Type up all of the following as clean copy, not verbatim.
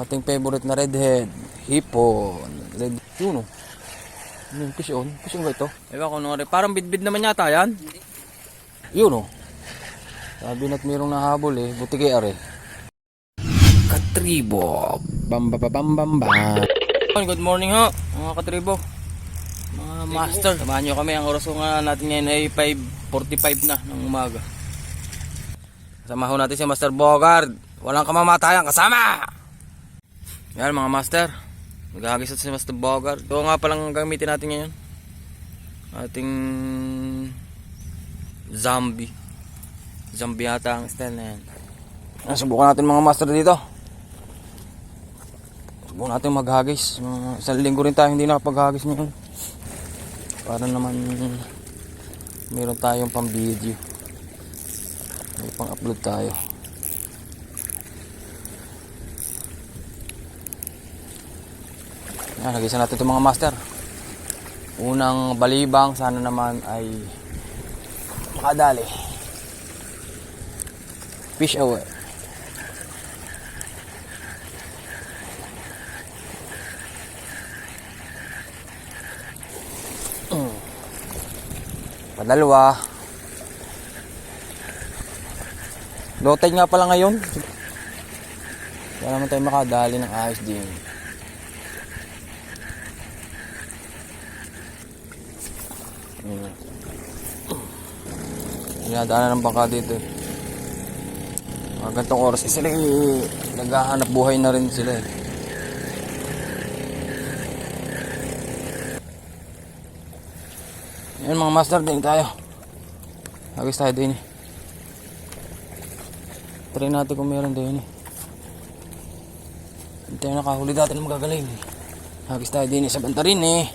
Ating favorite na redhead, hipon. Red, yun o. Yung fish on. Fish on ba ito? Ewan ko nung parang bidbid naman yata yan. Yun o. Sabi na't mayroong nahabol eh. Buti kay are. Katribo. Bambababambamba. Good morning ho, mga katribo. Mga master. Samahan nyo kami. Ang oras ko nga natin ngayon ay 5:45 na ng umaga. Kasama ho natin si Master Bogard. Walang kamamatayan kasama! Yan mga master, maghahagis si Master Bogard. Ito nga palang gamitin natin ngayon, ating zombie yata ang style na yan. Subukan natin mga master dito. Subukan natin maghagis. Isang linggo rin tayo hindi nakapaghagis ngayon, para naman meron tayong pang video, may pang upload tayo. Yan, nagisan natin itong mga master. Unang balibang, sana naman ay makadali. Fish away. Padalwa. Low tide nga pala ngayon. Kaya naman tayo makadali ng ayos din. Dinadaanan ng bangka dito eh. Mga gantong oras sila eh, naghahanap buhay na rin sila eh. Yan mga master, din tayo. Hagis tayo din eh. Try natin kung meron din eh. Hindi tayo nakahuli dati na magagaling eh. Hagis tayo din eh sa banta rin eh.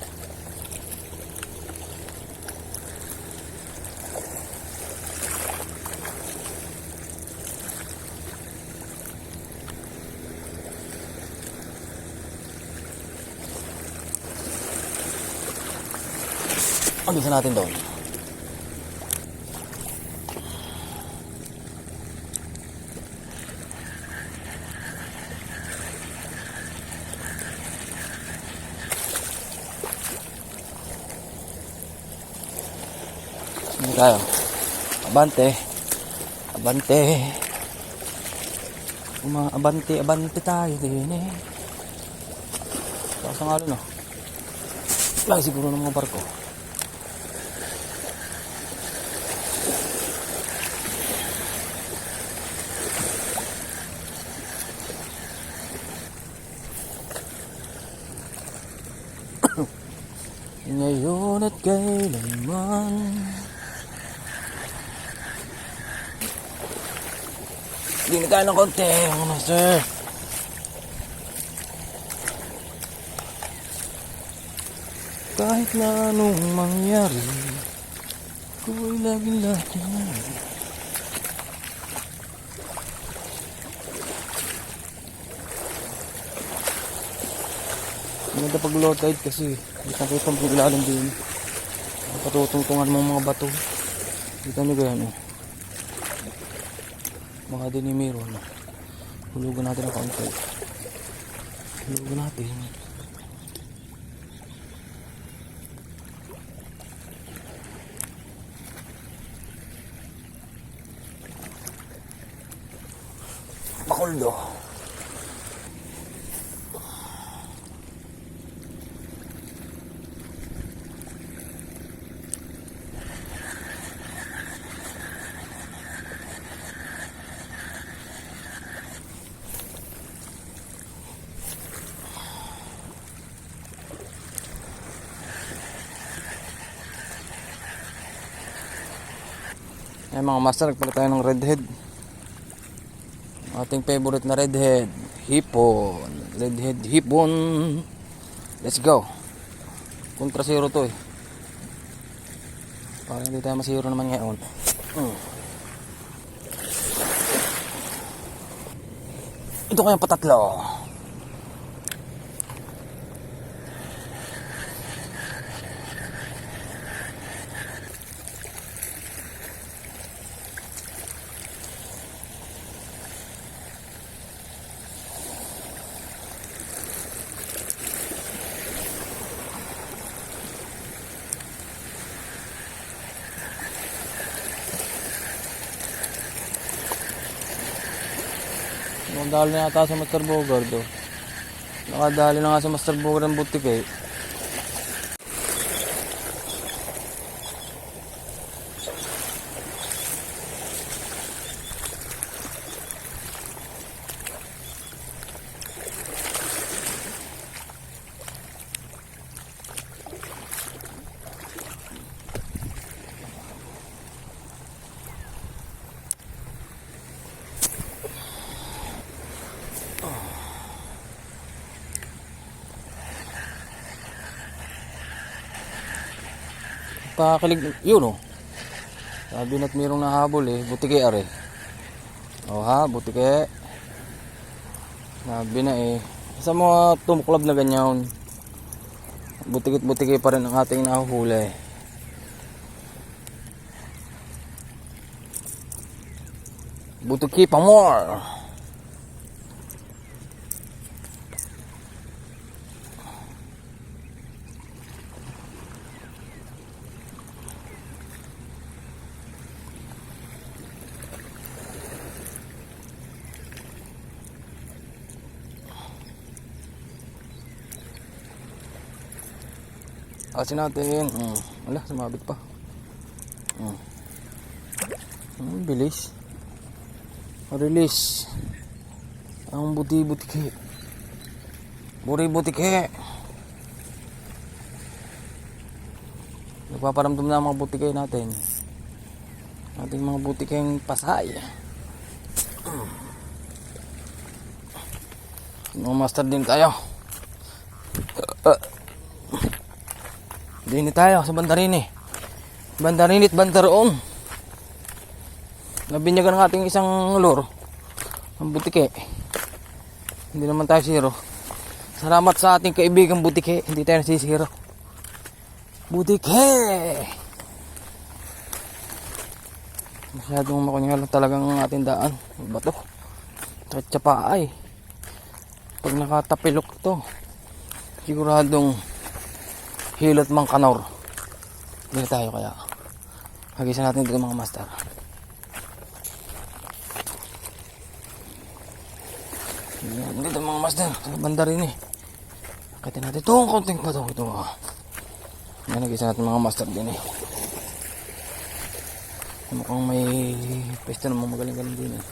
Agisan natin doon. Sino tayo? Abante. Abante. Abante tayo din eh. Saka nga no. Lagi siguro ng mga barko. Ngayon at kailanman. Hindi tayo ng konti mga master. Kahit na anong mangyari, ko'y laging lahat. Maganda pag low tide kasi kita ang ilalim din. Patutungtungan mo mga bato. Kita nyo gano'n. Mga dinimiro na. Hulugan natin ang kaunti. Hulugan natin. Bakuldo. Ay mga master, nagpalit tayo ng redhead. Ating favorite na redhead, hipon. Redhead hipon. Let's go. Kontra zero to eh. Para hindi tayo masiro naman ngayon. Ito kayang patatlo. Nakadali na ata sa Master Bogard oh. Nakadali na nga sa Master Bogard ang butik eh. Pakilig yun oh. Sabi na't mayroong nahabol eh. Butike are. O ha, butike. Sabi na eh. Sa mga tumuklab na ganyan, butikit-butike pa rin ang ating nahuhuli. Butike pa more. Asin natin. Wala, sumabit pa. Bilis. Release. Ang butike. Butike. Nagpaparamdam na ang mga butike natin. Ating mga butikeng pasay. Mga master din tayo. Dini tayo sa Bandarini. Bandarini at Bandaroon. Nabinyagan ng ating isang lure. Ang butike. Hindi naman tayo zero. Salamat sa ating kaibigang butike. Hindi tayo nasisiro. Butike! Masyadong makunyal talagang ang ating daan. Bato. Tsatsa pa ay. Pag nakatapilok to, siguradong hilot mang kanor. Hindi tayo kaya. Hagisan natin dito mga master. Yan, dito mga master. Sa banda rin eh. Katin natin itong konting pato. Ito. Yan, hagisan natin mga master din eh. Mukhang may pesta naman magaling-galing din eh.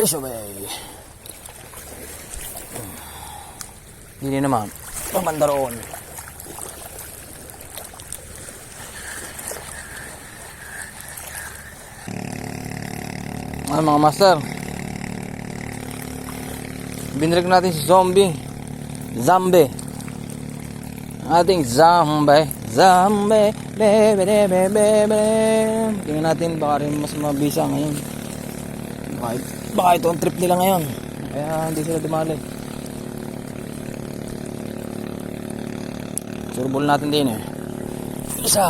Fish away. Dili naman. Pamandaroon. Mga master. Binrek natin si Zombie. Ating zombie. Tingnan natin baka rin mas mabisa ngayon. Baka ito ang trip nila ngayon. Kaya hindi sila dumali. Surbol natin din eh. Isa.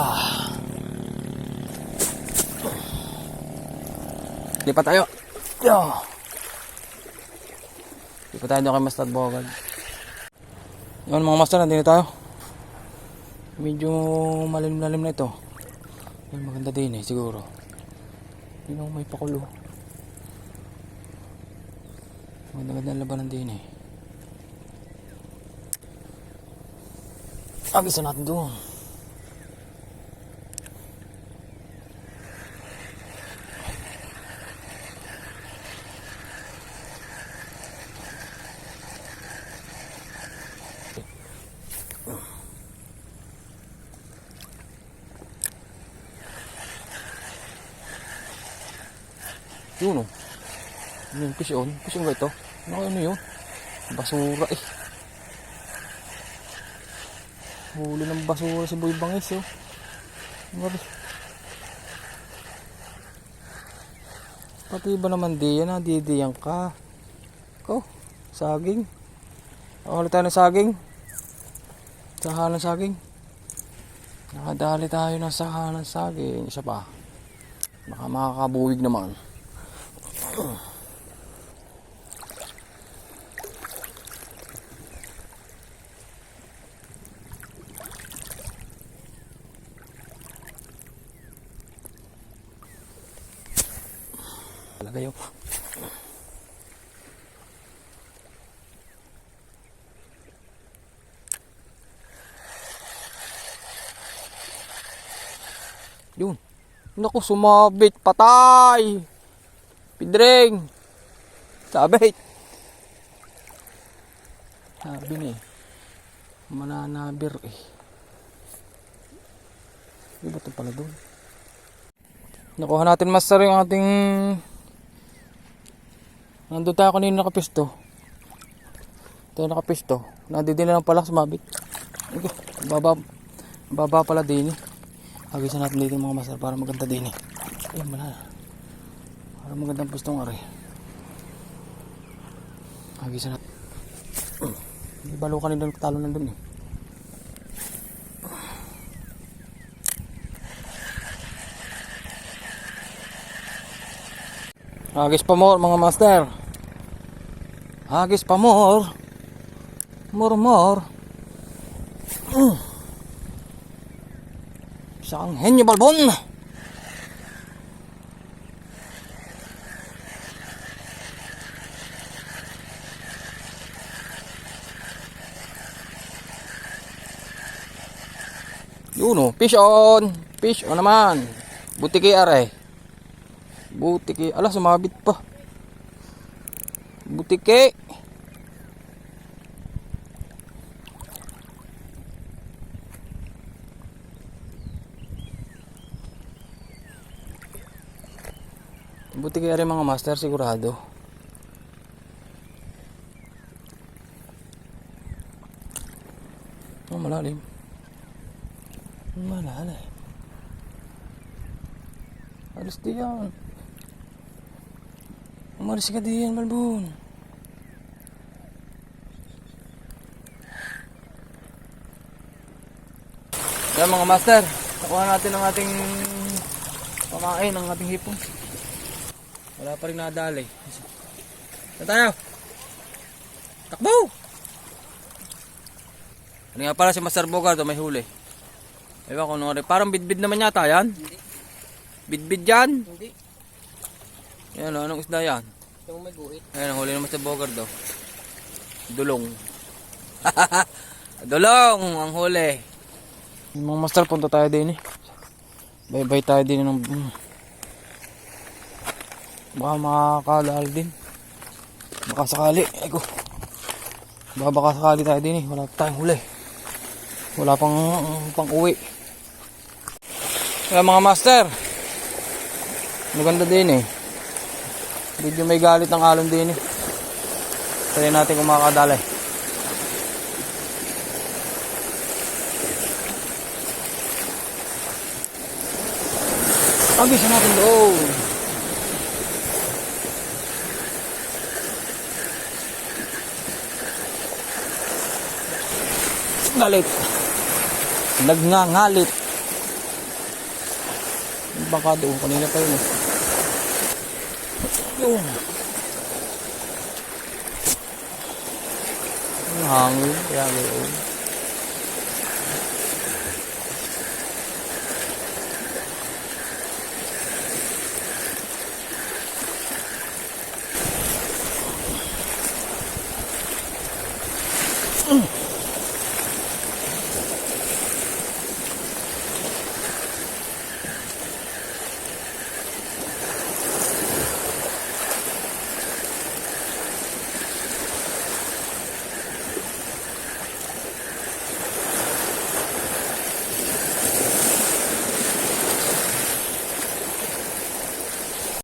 Lipat tayo. Lipat tayo doon kay Master Bogard. Yun mga master, nandito tayo. Medyo malim-lalim na ito. Yan, maganda din eh siguro. Yun ang may pakulo. Maganda labanan din eh. Agisan natin doon. Yun o. Yung pisyon. Pisyon ba ito? Ano yun? Basura eh. Huli ng basura si Boy Bangis oh. Pati ba naman di yan ha? Didiyang ka. Ko. Saging. Ulit tayo ng saging. Saha ng saging. Nakadali tayo ng saha ng saging. Isa pa. Baka makakabuwig naman. Talaga yun. Yun. Naku, sumabit. Patay. Pidring. Sabit. Sabi niya eh. Mananabir eh. Di ba ito pala doon? Nakuha natin master yung ating... Nandun tayo kanina nakapisto. Tayo nakapisto. Nandun din na lang pala sumabit. Baba pala din eh. Hagisan natin dito mga master para maganda din eh. Ayun wala na. Para magandang pistong ari. Hagisan natin. May balo kanina talo nandun eh. Hagis pa more mga master. Hagis pa more. More. Isang henyo balbon. Yun o, fish on. Fish on naman. Butiki are. Butiki, ala sumabit pa. Butiki. Butiki are mga master sigurado. Oh, malalim. Malalim. Alas diyan. Umalis ka diyan, balbon. Yan mga master, nakuha natin ang ating pamain, ang ating hipon. Wala pa rin nadali. Saan tayo? Takbo! Ano nga pala si Master Bogart, may huli. Ewan ko nung parang bidbid naman yata yan. Hindi. Bidbid yan? Hindi. Yan o, anong isda yan? Yung may guhit. Ayan, ang huli ng Master Bogart do. Dulong. Dulong ang huli. Yung mga master, punta tayo din eh. Bye-bye tayo din ng... Baka makakadal din. Baka sakali. Eko. Baka sakali tayo din eh. Wala tayong huli. Wala pang uwi. Kaya mga master. Maganda din eh. Medyo may galit ng alon din eh. Try natin kung makakadalay. Agisan natin doon. Galit. Nagngangalit. Baka doon. Kanina pa yun eh. Yun. Ang hangin. Kaya ganoon.